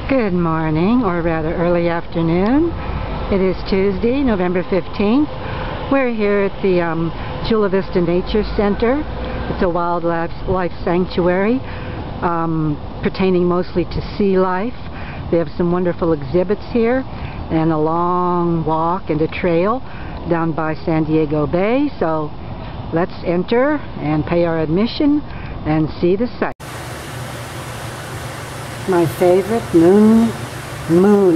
Good morning, or rather early afternoon. It is Tuesday, November 15th. We're here at the Chula Vista Nature Center. It's a wildlife sanctuary pertaining mostly to sea life. They have some wonderful exhibits here and a long walk and a trail down by San Diego Bay. So let's enter and pay our admission and see the sights. My favorite moon,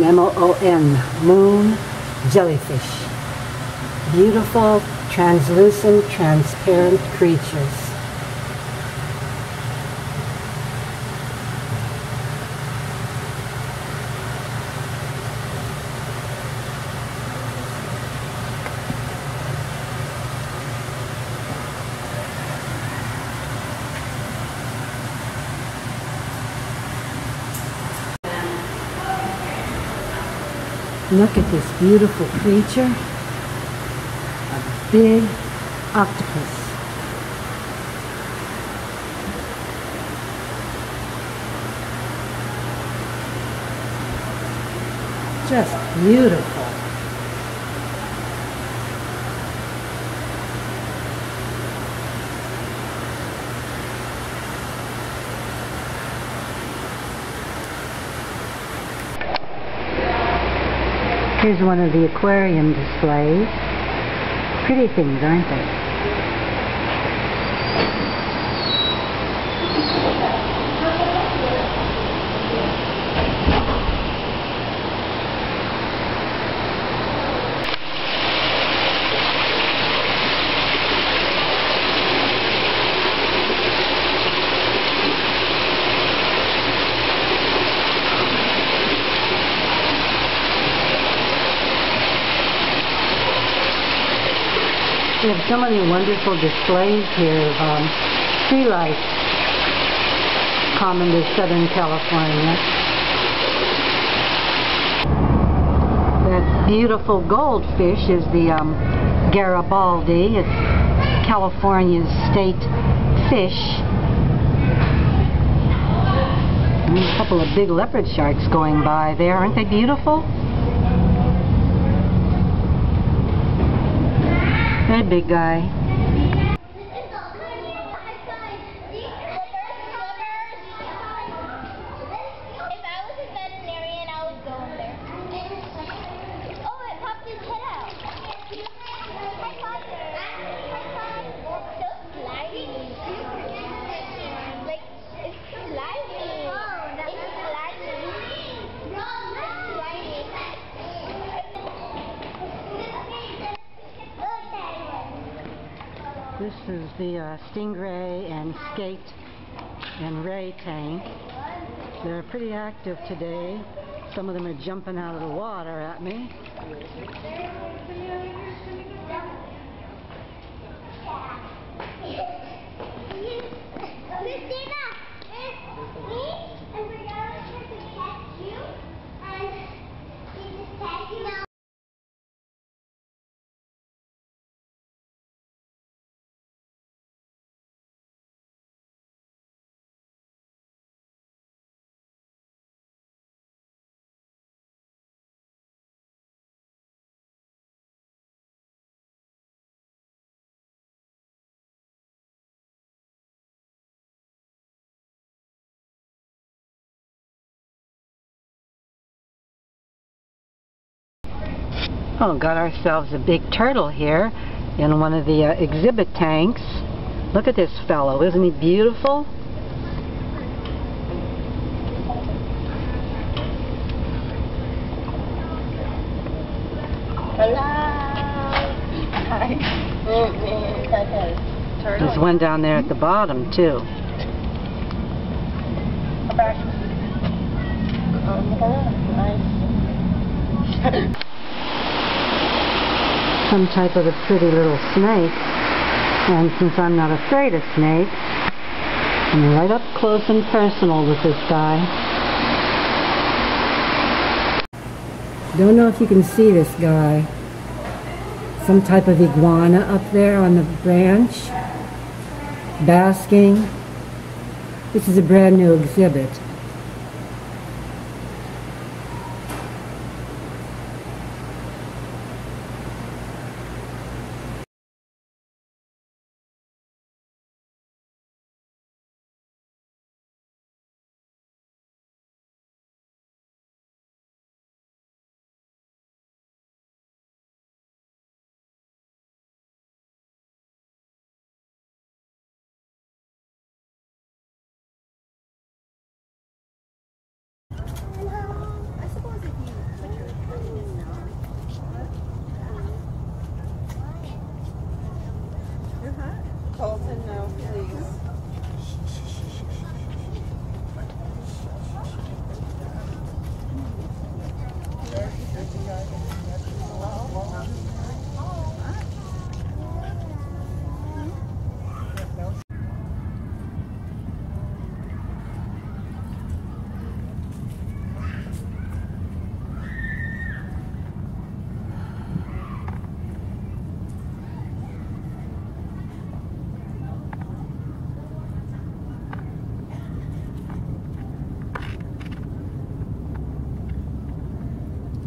M-O-O-N, moon jellyfish. Beautiful, translucent, transparent creatures. Look at this beautiful creature, a big octopus. Just beautiful. Here's one of the aquarium displays. Pretty things, aren't they? We have so many wonderful displays here of sea life common to Southern California. That beautiful goldfish is the Garibaldi. It's California's state fish. And a couple of big leopard sharks going by there. Aren't they beautiful? Hey, big guy. This is the stingray and skate and ray tank. They're pretty active today. Some of them are jumping out of the water at me. Oh, got ourselves a big turtle here in one of the exhibit tanks. Look at this fellow, isn't he beautiful? Hello. Hi. There's one down there at the bottom too. Nice. Some type of a pretty little snake, and since I'm not afraid of snakes, I'm right up close and personal with this guy. Don't know if you can see this guy. Some type of iguana up there on the branch, basking. This is a brand new exhibit.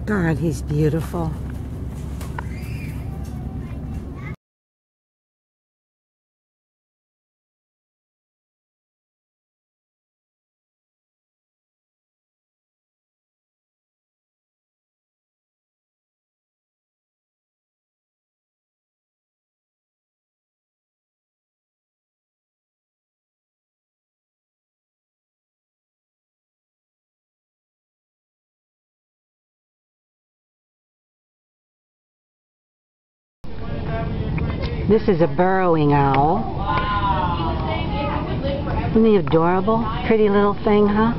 God, he's beautiful. This is a burrowing owl. Isn't he adorable? Pretty little thing, huh?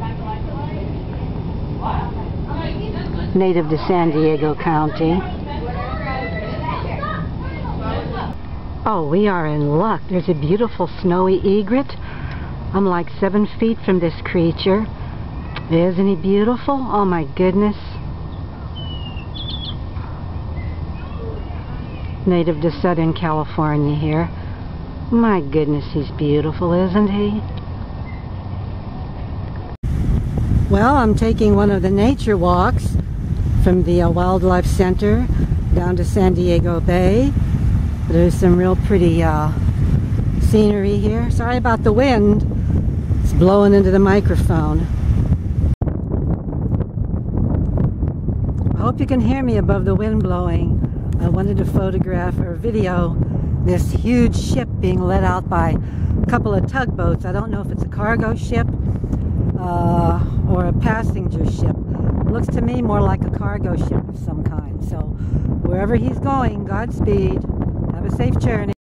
Native to San Diego County. Oh, we are in luck. There's a beautiful snowy egret. I'm like 7 feet from this creature. Isn't he beautiful? Oh my goodness. Native to Southern California here. My goodness, he's beautiful, isn't he? Well, I'm taking one of the nature walks from the Wildlife Center down to San Diego Bay. There's some real pretty scenery here. Sorry about the wind. It's blowing into the microphone. I hope you can hear me above the wind blowing. I wanted to photograph or video this huge ship being let out by a couple of tugboats. I don't know if it's a cargo ship or a passenger ship. It looks to me more like a cargo ship of some kind. So wherever he's going, Godspeed. Have a safe journey.